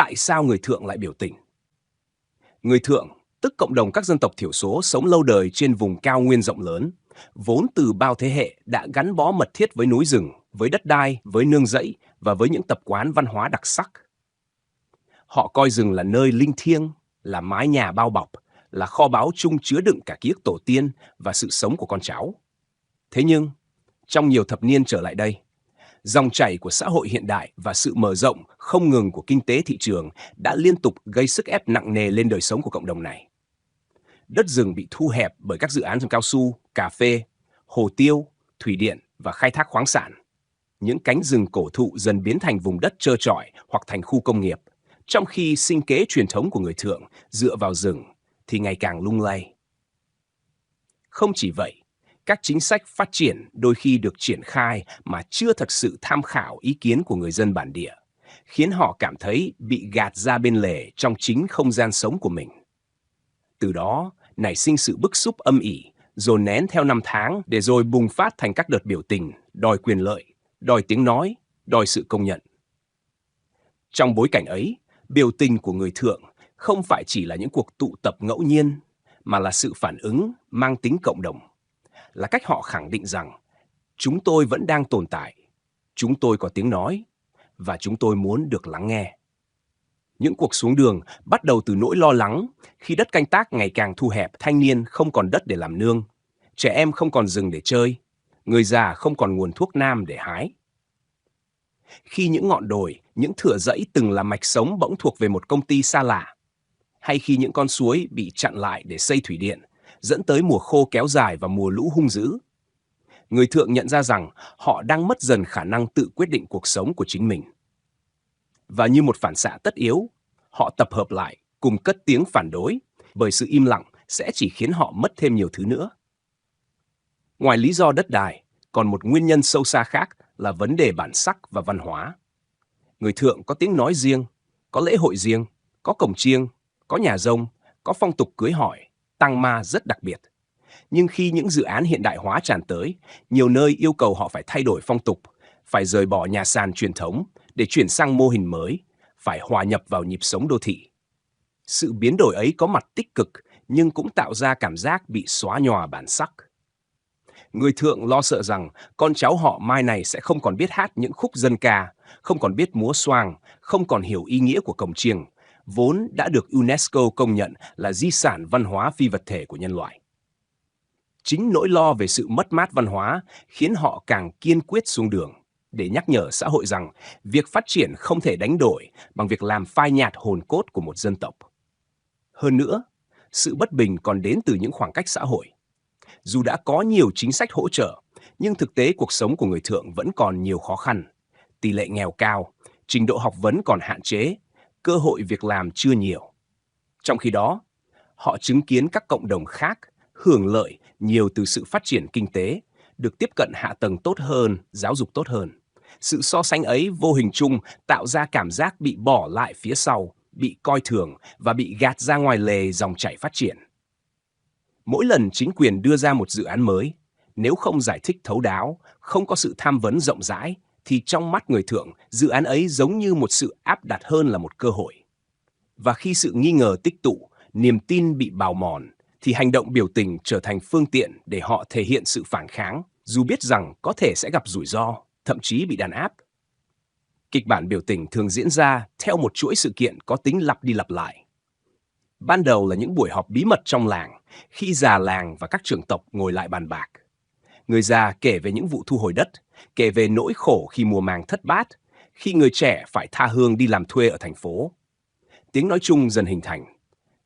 Tại sao người Thượng lại biểu tình? Người Thượng, tức cộng đồng các dân tộc thiểu số sống lâu đời trên vùng cao nguyên rộng lớn, vốn từ bao thế hệ đã gắn bó mật thiết với núi rừng, với đất đai, với nương rẫy và với những tập quán văn hóa đặc sắc. Họ coi rừng là nơi linh thiêng, là mái nhà bao bọc, là kho báu chung chứa đựng cả ký ức tổ tiên và sự sống của con cháu. Thế nhưng, trong nhiều thập niên trở lại đây, dòng chảy của xã hội hiện đại và sự mở rộng không ngừng của kinh tế thị trường đã liên tục gây sức ép nặng nề lên đời sống của cộng đồng này. Đất rừng bị thu hẹp bởi các dự án trồng cao su, cà phê, hồ tiêu, thủy điện và khai thác khoáng sản. Những cánh rừng cổ thụ dần biến thành vùng đất trơ trọi hoặc thành khu công nghiệp, trong khi sinh kế truyền thống của người Thượng dựa vào rừng thì ngày càng lung lay. Không chỉ vậy, các chính sách phát triển đôi khi được triển khai mà chưa thực sự tham khảo ý kiến của người dân bản địa, khiến họ cảm thấy bị gạt ra bên lề trong chính không gian sống của mình. Từ đó, nảy sinh sự bức xúc âm ỉ, dồn nén theo năm tháng để rồi bùng phát thành các đợt biểu tình, đòi quyền lợi, đòi tiếng nói, đòi sự công nhận. Trong bối cảnh ấy, biểu tình của người Thượng không phải chỉ là những cuộc tụ tập ngẫu nhiên, mà là sự phản ứng mang tính cộng đồng, là cách họ khẳng định rằng chúng tôi vẫn đang tồn tại, chúng tôi có tiếng nói và chúng tôi muốn được lắng nghe. Những cuộc xuống đường bắt đầu từ nỗi lo lắng khi đất canh tác ngày càng thu hẹp, thanh niên không còn đất để làm nương, trẻ em không còn rừng để chơi, người già không còn nguồn thuốc nam để hái. Khi những ngọn đồi, những thửa dãy từng là mạch sống bỗng thuộc về một công ty xa lạ, hay khi những con suối bị chặn lại để xây thủy điện, dẫn tới mùa khô kéo dài và mùa lũ hung dữ, người Thượng nhận ra rằng họ đang mất dần khả năng tự quyết định cuộc sống của chính mình. Và như một phản xạ tất yếu, họ tập hợp lại cùng cất tiếng phản đối, bởi sự im lặng sẽ chỉ khiến họ mất thêm nhiều thứ nữa. Ngoài lý do đất đai, còn một nguyên nhân sâu xa khác là vấn đề bản sắc và văn hóa. Người Thượng có tiếng nói riêng, có lễ hội riêng, có cổng chiêng, có nhà rông, có phong tục cưới hỏi, tang ma rất đặc biệt. Nhưng khi những dự án hiện đại hóa tràn tới, nhiều nơi yêu cầu họ phải thay đổi phong tục, phải rời bỏ nhà sàn truyền thống để chuyển sang mô hình mới, phải hòa nhập vào nhịp sống đô thị. Sự biến đổi ấy có mặt tích cực nhưng cũng tạo ra cảm giác bị xóa nhòa bản sắc. Người Thượng lo sợ rằng con cháu họ mai này sẽ không còn biết hát những khúc dân ca, không còn biết múa xoang, không còn hiểu ý nghĩa của cồng chiêng, vốn đã được UNESCO công nhận là di sản văn hóa phi vật thể của nhân loại. Chính nỗi lo về sự mất mát văn hóa khiến họ càng kiên quyết xuống đường để nhắc nhở xã hội rằng việc phát triển không thể đánh đổi bằng việc làm phai nhạt hồn cốt của một dân tộc. Hơn nữa, sự bất bình còn đến từ những khoảng cách xã hội. Dù đã có nhiều chính sách hỗ trợ, nhưng thực tế cuộc sống của người Thượng vẫn còn nhiều khó khăn. Tỷ lệ nghèo cao, trình độ học vấn còn hạn chế, cơ hội việc làm chưa nhiều. Trong khi đó, họ chứng kiến các cộng đồng khác hưởng lợi nhiều từ sự phát triển kinh tế, được tiếp cận hạ tầng tốt hơn, giáo dục tốt hơn. Sự so sánh ấy vô hình chung tạo ra cảm giác bị bỏ lại phía sau, bị coi thường và bị gạt ra ngoài lề dòng chảy phát triển. Mỗi lần chính quyền đưa ra một dự án mới, nếu không giải thích thấu đáo, không có sự tham vấn rộng rãi, thì trong mắt người Thượng, dự án ấy giống như một sự áp đặt hơn là một cơ hội. Và khi sự nghi ngờ tích tụ, niềm tin bị bào mòn, thì hành động biểu tình trở thành phương tiện để họ thể hiện sự phản kháng, dù biết rằng có thể sẽ gặp rủi ro, thậm chí bị đàn áp. Kịch bản biểu tình thường diễn ra theo một chuỗi sự kiện có tính lặp đi lặp lại. Ban đầu là những buổi họp bí mật trong làng, khi già làng và các trưởng tộc ngồi lại bàn bạc. Người già kể về những vụ thu hồi đất, kể về nỗi khổ khi mùa màng thất bát, khi người trẻ phải tha hương đi làm thuê ở thành phố. Tiếng nói chung dần hình thành.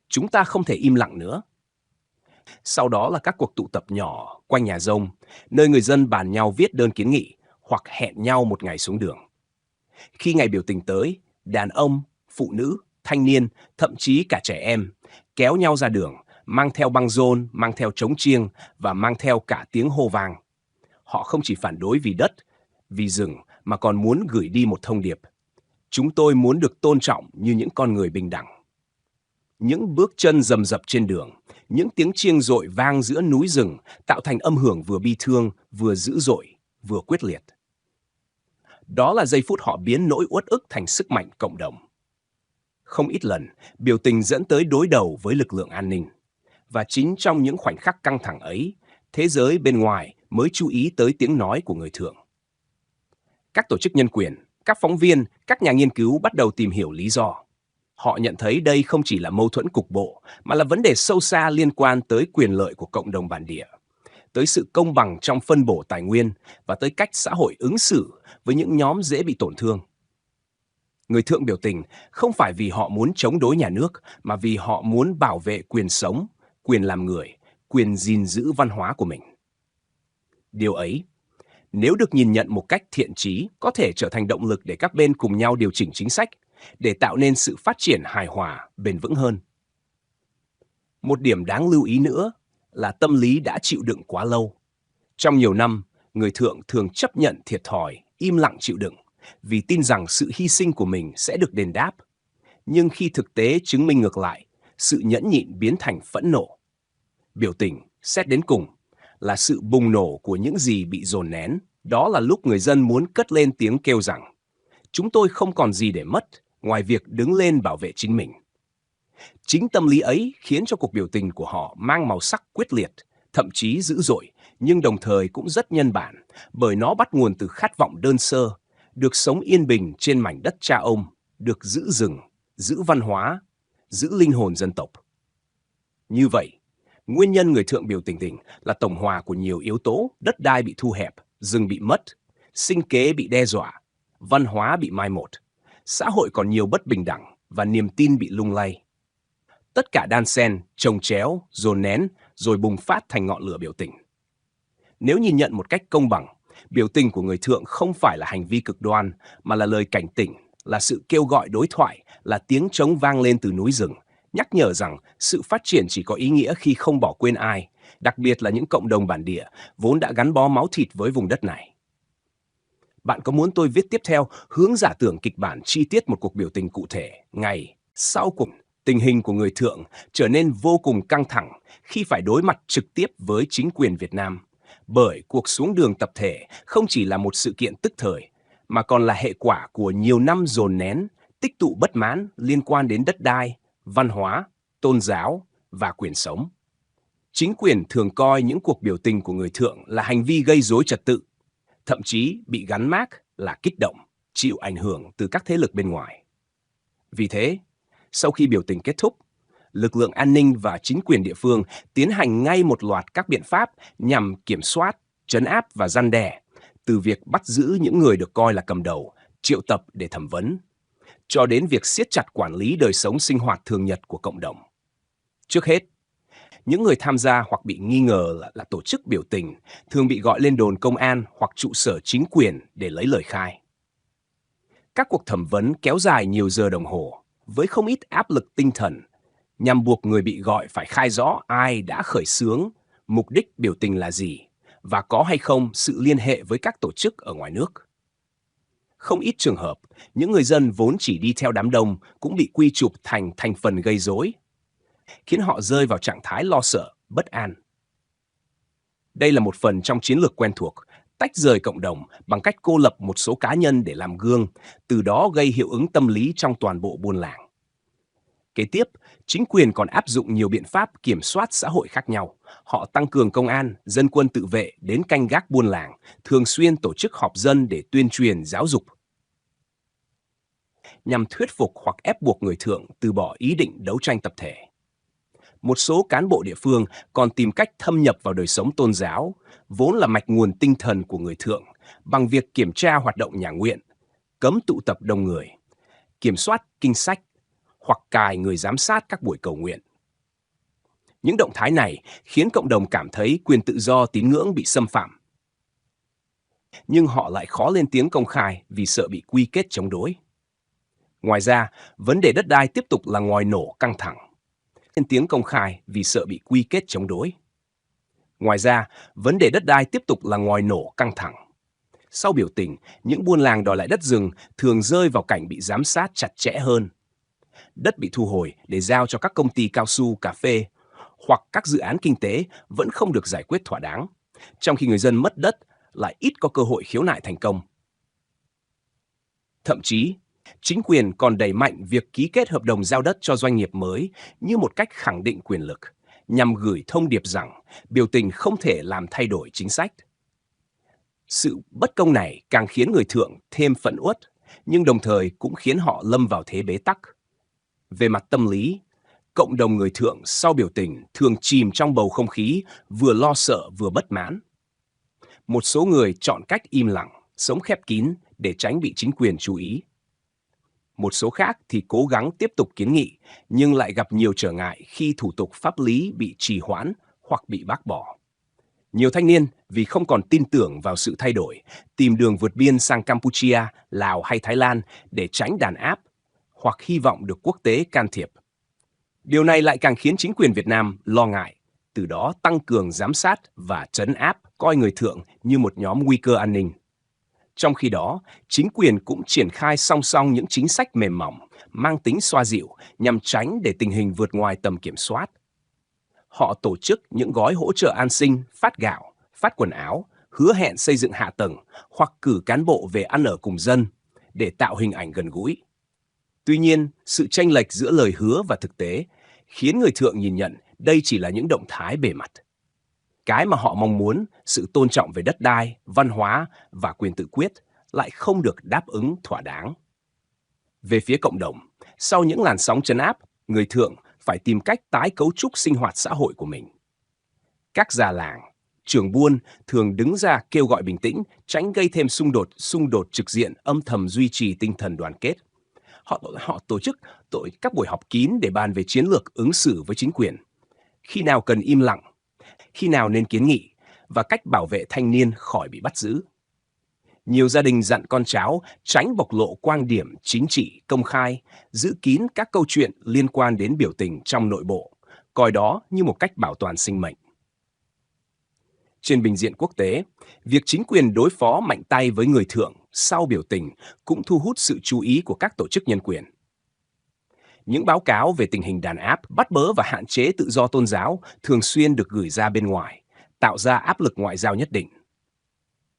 Chúng ta không thể im lặng nữa. Sau đó là các cuộc tụ tập nhỏ quanh nhà rông, nơi người dân bàn nhau viết đơn kiến nghị hoặc hẹn nhau một ngày xuống đường. Khi ngày biểu tình tới, đàn ông, phụ nữ, thanh niên, thậm chí cả trẻ em kéo nhau ra đường, mang theo băng rôn, mang theo trống chiêng và mang theo cả tiếng hô vang. Họ không chỉ phản đối vì đất, vì rừng mà còn muốn gửi đi một thông điệp. Chúng tôi muốn được tôn trọng như những con người bình đẳng. Những bước chân rầm rập trên đường, những tiếng chiêng dội vang giữa núi rừng tạo thành âm hưởng vừa bi thương, vừa dữ dội, vừa quyết liệt. Đó là giây phút họ biến nỗi uất ức thành sức mạnh cộng đồng. Không ít lần, biểu tình dẫn tới đối đầu với lực lượng an ninh. Và chính trong những khoảnh khắc căng thẳng ấy, thế giới bên ngoài mới chú ý tới tiếng nói của người thượng. Các tổ chức nhân quyền, các phóng viên, các nhà nghiên cứu bắt đầu tìm hiểu lý do. Họ nhận thấy đây không chỉ là mâu thuẫn cục bộ, mà là vấn đề sâu xa liên quan tới quyền lợi của cộng đồng bản địa, tới sự công bằng trong phân bổ tài nguyên và tới cách xã hội ứng xử với những nhóm dễ bị tổn thương. Người thượng biểu tình không phải vì họ muốn chống đối nhà nước, mà vì họ muốn bảo vệ quyền sống, quyền làm người, quyền gìn giữ văn hóa của mình. Điều ấy, nếu được nhìn nhận một cách thiện chí, có thể trở thành động lực để các bên cùng nhau điều chỉnh chính sách, để tạo nên sự phát triển hài hòa, bền vững hơn. Một điểm đáng lưu ý nữa là tâm lý đã chịu đựng quá lâu. Trong nhiều năm, người thượng thường chấp nhận thiệt thòi, im lặng chịu đựng, vì tin rằng sự hy sinh của mình sẽ được đền đáp. Nhưng khi thực tế chứng minh ngược lại, sự nhẫn nhịn biến thành phẫn nộ. Biểu tình, xét đến cùng, là sự bùng nổ của những gì bị dồn nén. Đó là lúc người dân muốn cất lên tiếng kêu rằng chúng tôi không còn gì để mất ngoài việc đứng lên bảo vệ chính mình. Chính tâm lý ấy khiến cho cuộc biểu tình của họ mang màu sắc quyết liệt, thậm chí dữ dội, nhưng đồng thời cũng rất nhân bản, bởi nó bắt nguồn từ khát vọng đơn sơ, được sống yên bình trên mảnh đất cha ông, được giữ rừng, giữ văn hóa, giữ linh hồn dân tộc. Như vậy, nguyên nhân người thượng biểu tình là tổng hòa của nhiều yếu tố: đất đai bị thu hẹp, rừng bị mất, sinh kế bị đe dọa, văn hóa bị mai một, xã hội còn nhiều bất bình đẳng và niềm tin bị lung lay. Tất cả đan xen, chồng chéo, dồn nén, rồi bùng phát thành ngọn lửa biểu tình. Nếu nhìn nhận một cách công bằng, biểu tình của người thượng không phải là hành vi cực đoan, mà là lời cảnh tỉnh, là sự kêu gọi đối thoại, là tiếng trống vang lên từ núi rừng, nhắc nhở rằng sự phát triển chỉ có ý nghĩa khi không bỏ quên ai, đặc biệt là những cộng đồng bản địa vốn đã gắn bó máu thịt với vùng đất này. Bạn có muốn tôi viết tiếp theo hướng giả tưởng kịch bản chi tiết một cuộc biểu tình cụ thể, ngày, sau cùng? Tình hình của người thượng trở nên vô cùng căng thẳng khi phải đối mặt trực tiếp với chính quyền Việt Nam, bởi cuộc xuống đường tập thể không chỉ là một sự kiện tức thời, mà còn là hệ quả của nhiều năm dồn nén, tích tụ bất mãn liên quan đến đất đai, văn hóa, tôn giáo và quyền sống. Chính quyền thường coi những cuộc biểu tình của người thượng là hành vi gây rối trật tự, thậm chí bị gắn mác là kích động, chịu ảnh hưởng từ các thế lực bên ngoài. Vì thế, sau khi biểu tình kết thúc, lực lượng an ninh và chính quyền địa phương tiến hành ngay một loạt các biện pháp nhằm kiểm soát, trấn áp và răn đe, từ việc bắt giữ những người được coi là cầm đầu, triệu tập để thẩm vấn, cho đến việc siết chặt quản lý đời sống sinh hoạt thường nhật của cộng đồng. Trước hết, những người tham gia hoặc bị nghi ngờ là tổ chức biểu tình thường bị gọi lên đồn công an hoặc trụ sở chính quyền để lấy lời khai. Các cuộc thẩm vấn kéo dài nhiều giờ đồng hồ, với không ít áp lực tinh thần, nhằm buộc người bị gọi phải khai rõ ai đã khởi xướng, mục đích biểu tình là gì, và có hay không sự liên hệ với các tổ chức ở ngoài nước. Không ít trường hợp, những người dân vốn chỉ đi theo đám đông cũng bị quy chụp thành thành phần gây rối, khiến họ rơi vào trạng thái lo sợ, bất an. Đây là một phần trong chiến lược quen thuộc, tách rời cộng đồng bằng cách cô lập một số cá nhân để làm gương, từ đó gây hiệu ứng tâm lý trong toàn bộ buôn làng. Kế tiếp, chính quyền còn áp dụng nhiều biện pháp kiểm soát xã hội khác nhau. Họ tăng cường công an, dân quân tự vệ đến canh gác buôn làng, thường xuyên tổ chức họp dân để tuyên truyền giáo dục, nhằm thuyết phục hoặc ép buộc người thượng từ bỏ ý định đấu tranh tập thể. Một số cán bộ địa phương còn tìm cách thâm nhập vào đời sống tôn giáo, vốn là mạch nguồn tinh thần của người thượng, bằng việc kiểm tra hoạt động nhà nguyện, cấm tụ tập đông người, kiểm soát kinh sách, hoặc cài người giám sát các buổi cầu nguyện. Những động thái này khiến cộng đồng cảm thấy quyền tự do tín ngưỡng bị xâm phạm. Nhưng họ lại khó lên tiếng công khai vì sợ bị quy kết chống đối. Ngoài ra, vấn đề đất đai tiếp tục là ngòi nổ căng thẳng. Lên tiếng công khai vì sợ bị quy kết chống đối. Ngoài ra, vấn đề đất đai tiếp tục là ngòi nổ căng thẳng. Sau biểu tình, những buôn làng đòi lại đất rừng thường rơi vào cảnh bị giám sát chặt chẽ hơn. Đất bị thu hồi để giao cho các công ty cao su, cà phê hoặc các dự án kinh tế vẫn không được giải quyết thỏa đáng, trong khi người dân mất đất lại ít có cơ hội khiếu nại thành công. Thậm chí, Chính quyền còn đẩy mạnh việc ký kết hợp đồng giao đất cho doanh nghiệp mới như một cách khẳng định quyền lực, nhằm gửi thông điệp rằng biểu tình không thể làm thay đổi chính sách. Sự bất công này càng khiến người thượng thêm phẫn uất, nhưng đồng thời cũng khiến họ lâm vào thế bế tắc. Về mặt tâm lý, cộng đồng người thượng sau biểu tình thường chìm trong bầu không khí vừa lo sợ vừa bất mãn. Một số người chọn cách im lặng, sống khép kín để tránh bị chính quyền chú ý. Một số khác thì cố gắng tiếp tục kiến nghị, nhưng lại gặp nhiều trở ngại khi thủ tục pháp lý bị trì hoãn hoặc bị bác bỏ. Nhiều thanh niên vì không còn tin tưởng vào sự thay đổi, tìm đường vượt biên sang Campuchia, Lào hay Thái Lan để tránh đàn áp, hoặc hy vọng được quốc tế can thiệp. Điều này lại càng khiến chính quyền Việt Nam lo ngại, từ đó tăng cường giám sát và trấn áp, coi người thượng như một nhóm nguy cơ an ninh. Trong khi đó, chính quyền cũng triển khai song song những chính sách mềm mỏng, mang tính xoa dịu nhằm tránh để tình hình vượt ngoài tầm kiểm soát. Họ tổ chức những gói hỗ trợ an sinh, phát gạo, phát quần áo, hứa hẹn xây dựng hạ tầng hoặc cử cán bộ về ăn ở cùng dân để tạo hình ảnh gần gũi. Tuy nhiên, sự chênh lệch giữa lời hứa và thực tế khiến người thượng nhìn nhận đây chỉ là những động thái bề mặt. Cái mà họ mong muốn, sự tôn trọng về đất đai, văn hóa và quyền tự quyết, lại không được đáp ứng thỏa đáng. Về phía cộng đồng, sau những làn sóng trấn áp, người thượng phải tìm cách tái cấu trúc sinh hoạt xã hội của mình. Các già làng, trưởng buôn thường đứng ra kêu gọi bình tĩnh, tránh gây thêm xung đột trực diện, âm thầm duy trì tinh thần đoàn kết. Họ tổ chức các buổi họp kín để bàn về chiến lược ứng xử với chính quyền. Khi nào cần im lặng, khi nào nên kiến nghị và cách bảo vệ thanh niên khỏi bị bắt giữ. Nhiều gia đình dặn con cháu tránh bộc lộ quan điểm chính trị công khai, giữ kín các câu chuyện liên quan đến biểu tình trong nội bộ, coi đó như một cách bảo toàn sinh mệnh. Trên bình diện quốc tế, việc chính quyền đối phó mạnh tay với người thượng sau biểu tình cũng thu hút sự chú ý của các tổ chức nhân quyền. Những báo cáo về tình hình đàn áp, bắt bớ và hạn chế tự do tôn giáo thường xuyên được gửi ra bên ngoài, tạo ra áp lực ngoại giao nhất định.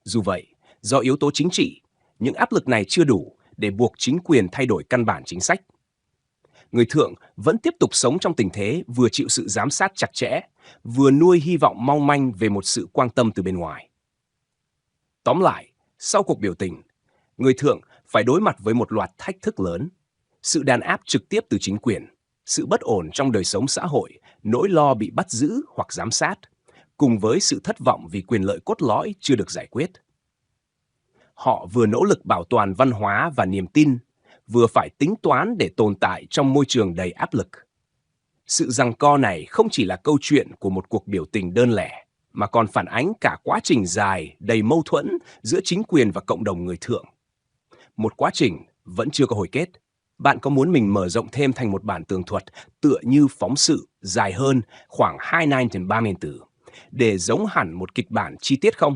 Dù vậy, do yếu tố chính trị, những áp lực này chưa đủ để buộc chính quyền thay đổi căn bản chính sách. Người thượng vẫn tiếp tục sống trong tình thế vừa chịu sự giám sát chặt chẽ, vừa nuôi hy vọng mong manh về một sự quan tâm từ bên ngoài. Tóm lại, sau cuộc biểu tình, người thượng phải đối mặt với một loạt thách thức lớn. Sự đàn áp trực tiếp từ chính quyền, sự bất ổn trong đời sống xã hội, nỗi lo bị bắt giữ hoặc giám sát, cùng với sự thất vọng vì quyền lợi cốt lõi chưa được giải quyết. Họ vừa nỗ lực bảo toàn văn hóa và niềm tin, vừa phải tính toán để tồn tại trong môi trường đầy áp lực. Sự giằng co này không chỉ là câu chuyện của một cuộc biểu tình đơn lẻ, mà còn phản ánh cả quá trình dài, đầy mâu thuẫn giữa chính quyền và cộng đồng người thượng. Một quá trình vẫn chưa có hồi kết. Bạn có muốn mình mở rộng thêm thành một bản tường thuật tựa như phóng sự dài hơn khoảng 29-30 từ, để giống hẳn một kịch bản chi tiết không?